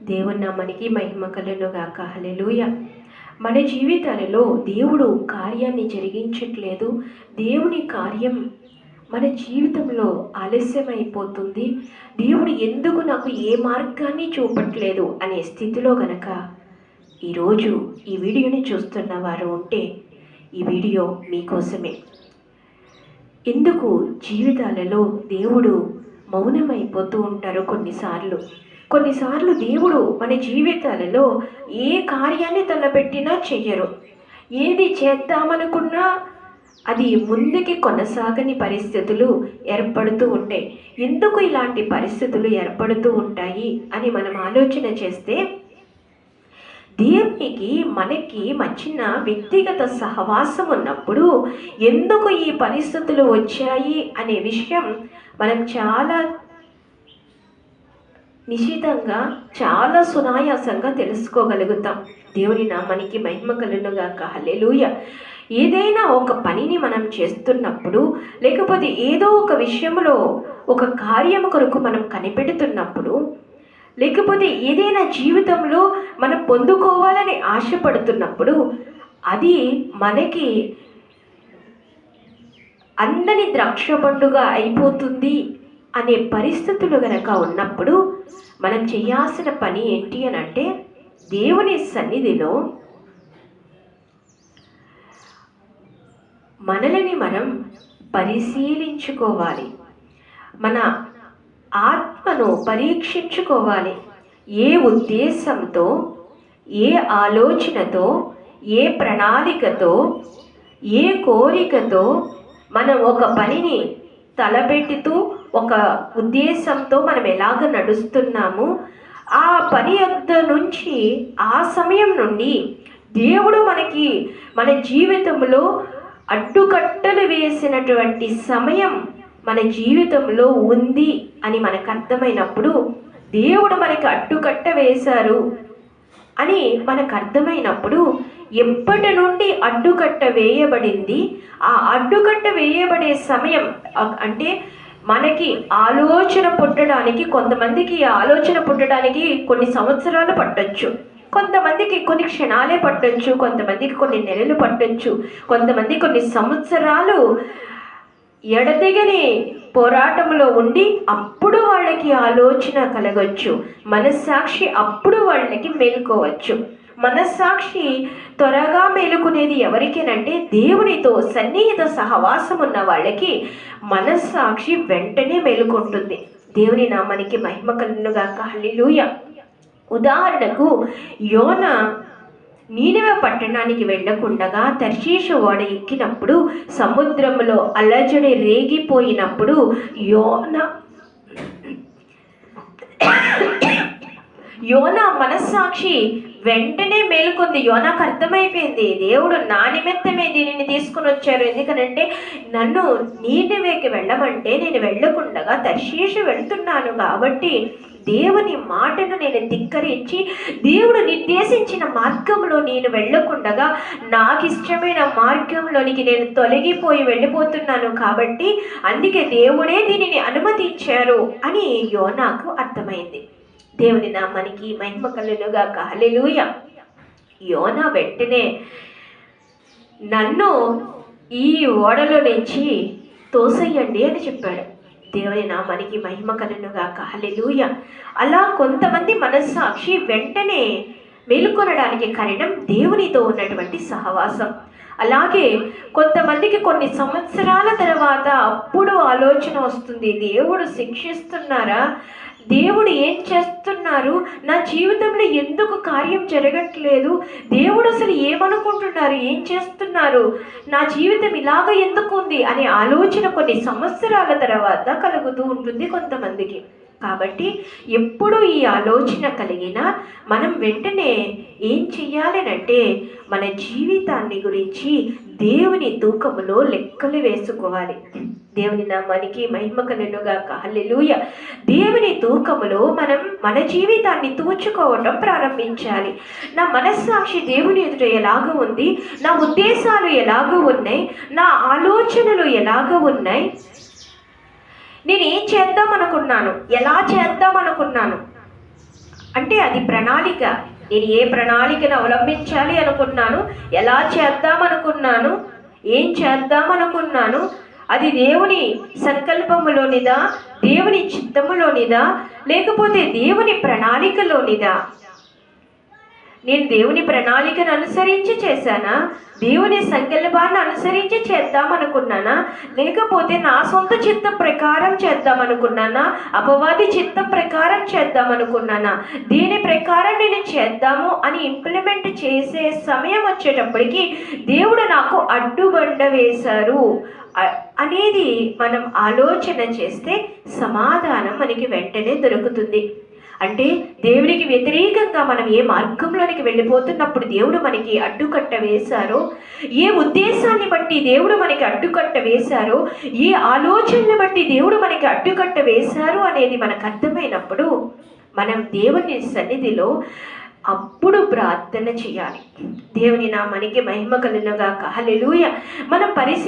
దేవుని నామానికి మహిమ కలుగునుగాక. హల్లెలూయా. మన జీవితాలలో దేవుడు కార్యాన్ని జరిగించట్లేదు. దేవుని కార్యం మన జీవితంలో ఆలస్యమైపోతుంది. దేవుడు ఎందుకు నాకు ఏ మార్గాన్ని చూపట్లేదు అనే స్థితిలో గనక ఈరోజు ఈ వీడియోని చూస్తున్న వారు ఉంటే ఈ వీడియో మీకోసమే. ఎందుకు జీవితాలలో దేవుడు మౌనమైపోతూ ఉంటారు? కొన్నిసార్లు దేవుడు మన జీవితాలలో ఏ కార్యాన్ని తలపెట్టినా చెయ్యరు. ఏది చేద్దామనుకున్నా అది ముందుకి కొనసాగని పరిస్థితులు ఏర్పడుతూ ఉంటాయి. ఎందుకు ఇలాంటి పరిస్థితులు ఏర్పడుతూ ఉంటాయి అని మనం ఆలోచన చేస్తే, దేవునికి మనకి మధ్యన వ్యక్తిగత సహవాసం ఉన్నప్పుడు ఎందుకు ఈ పరిస్థితులు వచ్చాయి అనే విషయం మనం చాలా నిశితంగా, చాలా సునాయాసంగా తెలుసుకోగలుగుతాం. దేవుని నామానికి మహిమ కలుగునుగాక. హల్లెలూయా. ఏదైనా ఒక పనిని మనం చేస్తున్నప్పుడు, లేకపోతే ఏదో ఒక విషయంలో ఒక కార్యం కొరకు మనం కనిపెడుతున్నప్పుడు, లేకపోతే ఏదైనా జీవితంలో మనం పొందుకోవాలని ఆశపడుతున్నప్పుడు అది మనకి అందని ద్రాక్ష పండుగ అయిపోతుంది అనే పరిస్థితులు గనక ఉన్నప్పుడు మనం చేయాల్సిన పని ఏంటి అని అంటే, దేవుని సన్నిధిలో మనల్ని మనం పరిశీలించుకోవాలి. మన ఆత్మను పరీక్షించుకోవాలి. ఏ ఉద్దేశంతో, ఏ ఆలోచనతో, ఏ ప్రణాళికతో, ఏ కోరికతో మనం ఒక పనిని తలపెట్టుతూ ఒక ఉద్దేశంతో మనం ఎలాగ నడుస్తున్నాము, ఆ పని యొద్ద నుంచి, ఆ సమయం నుండి దేవుడు మనకి మన జీవితంలో అడ్డుకట్టలు వేసినటువంటి సమయం మన జీవితంలో ఉంది అని మనకు అర్థమైనప్పుడు, దేవుడు మనకి అడ్డుకట్ట వేశారు అని మనకు అర్థమైనప్పుడు, ఎప్పటి నుండి అడ్డుకట్ట వేయబడింది, ఆ అడ్డుకట్ట వేయబడే సమయం అంటే మనకి ఆలోచన పుట్టడానికి, కొంతమందికి ఆలోచన పుట్టడానికి కొన్ని సంవత్సరాలు పట్టొచ్చు, కొంతమందికి కొన్ని క్షణాలే పట్టొచ్చు, కొంతమందికి కొన్ని నెలలు పట్టొచ్చు, కొంతమంది కొన్ని సంవత్సరాలు ఎడతెగని పోరాటంలో ఉండి అప్పుడు వాళ్ళకి ఆలోచన కలగవచ్చు. మనస్సాక్షి అప్పుడు వాళ్ళకి మేలుకోవచ్చు. మనస్సాక్షి త్వరగా మేలుకునేది ఎవరికేనంటే, దేవునితో సన్నిహిత సహవాసం ఉన్న వాళ్ళకి మనస్సాక్షి వెంటనే మేలుకుంటుంది. దేవుని నామానికి మహిమ కలుగునుగాక. హల్లెలూయా. ఉదాహరణకు, యోనా నీనెవె పట్టణానికి వెళ్ళకుండగా తర్షీషు ఓడ ఎక్కినప్పుడు సముద్రంలో అలజడి రేగిపోయినప్పుడు యోనా మనస్సాక్షి వెంటనే మేలుకుంది. యోనాకు అర్థమైపోయింది, దేవుడు నా నిమిత్తమే దీనిని తీసుకుని వచ్చారు. ఎందుకనంటే నన్ను నీనెవెకి వెళ్ళమంటే నేను వెళ్ళకుండగా తర్షీషు వెళ్తున్నాను కాబట్టి దేవుని మాటను నేను ధిక్కరించి దేవుడు నిర్దేశించిన మార్గంలో నేను వెళ్ళకుండగా నాకు ఇష్టమైన మార్గంలోనికి నేను తొలగిపోయి వెళ్ళిపోతున్నాను కాబట్టి అందుకే దేవుడే దీనిని అనుమతించారు అని యోనాకు అర్థమైంది. దేవుని నామానికి మహిమ కలుగునుగాక. హల్లెలూయా. యోనా వెంటనే నన్ను ఈ ఓడలో నుంచి తోసేయండి అని చెప్పాడు. దేవుని నామానికి మహిమ కలుగునుగాక. హల్లెలూయా. అలా కొంతమంది మనస్సాక్షి వెంటనే మేలుకొనడానికి కారణం దేవునితో ఉన్నటువంటి సహవాసం. అలాగే కొంతమందికి కొన్ని సంవత్సరాల తర్వాత అప్పుడు ఆలోచన వస్తుంది, దేవుడు శిక్షిస్తున్నారా, దేవుడు ఏం చేస్తున్నారు, నా జీవితంలో ఎందుకు కార్యం జరగట్లేదు, దేవుడు అసలు ఏమనుకుంటున్నారు, ఏం చేస్తున్నారు, నా జీవితం ఇలాగ ఎందుకు ఉంది అనే ఆలోచన కొన్ని సంవత్సరాల తర్వాత కలుగుతూ ఉంటుంది కొంతమందికి. కాబట్టి ఎప్పుడు ఈ ఆలోచన కలిగినా మనం వెంటనే ఏం చెయ్యాలనంటే, మన జీవితాన్ని గురించి దేవుని తూకములో లెక్కలు వేసుకోవాలి. దేవుని నామానికి మహిమ కలుగునుగాక. హల్లెలూయా. దేవుని తూకములో మనం మన జీవితాన్ని తూచుకోవటం ప్రారంభించాలి. నా మనస్సాక్షి దేవుని ఎదుట ఎలాగ ఉంది, నా ఉద్దేశాలు ఎలాగ ఉన్నాయి, నా ఆలోచనలు ఎలాగ ఉన్నాయి, నేను ఏం చేద్దాం అనుకున్నాను, ఎలా చేద్దాం అనుకున్నాను అంటే అది ప్రణాళిక. నేను ఏ ప్రణాళికను అవలంబించాలి అనుకున్నాను, ఎలా చేద్దామనుకున్నాను, ఏం చేద్దామనుకున్నాను, అది దేవుని సంకల్పములోనిదా, దేవుని చిత్తములోనిదా, లేకపోతే దేవుని ప్రణాళికలోనిదా? నేను దేవుని ప్రణాళికను అనుసరించి చేశానా, దేవుని సంకల్పాన్ని అనుసరించి చేద్దామనుకున్నానా, లేకపోతే నా సొంత చిత్తం ప్రకారం చేద్దామనుకున్నానా, అపవాది చిత్తం ప్రకారం చేద్దామనుకున్నానా? దీని ప్రకారం నేను చేద్దాము అని ఇంప్లిమెంట్ చేసే సమయం వచ్చేటప్పటికి దేవుడు నాకు అడ్డుబండ వేశారు అనేది మనం ఆలోచన చేస్తే సమాధానం మనకి వెంటనే దొరుకుతుంది. అంటే దేవునికి వ్యతిరేకంగా మనం ఏ మార్గంలోనికి వెళ్ళిపోతున్నప్పుడు దేవుడు మనకి అడ్డుకట్ట వేశారో, ఏ ఉద్దేశాన్ని బట్టి దేవుడు మనకి అడ్డుకట్ట వేశారో, ఏ ఆలోచనని బట్టి దేవుడు మనకి అడ్డుకట్ట వేశారు అనేది మనకు అర్థమైనప్పుడు మనం దేవుని సన్నిధిలో అప్పుడు ప్రార్థన చేయాలి. దేవుని నామానికి మహిమ కలుగునుగాక. హల్లెలూయా. మనం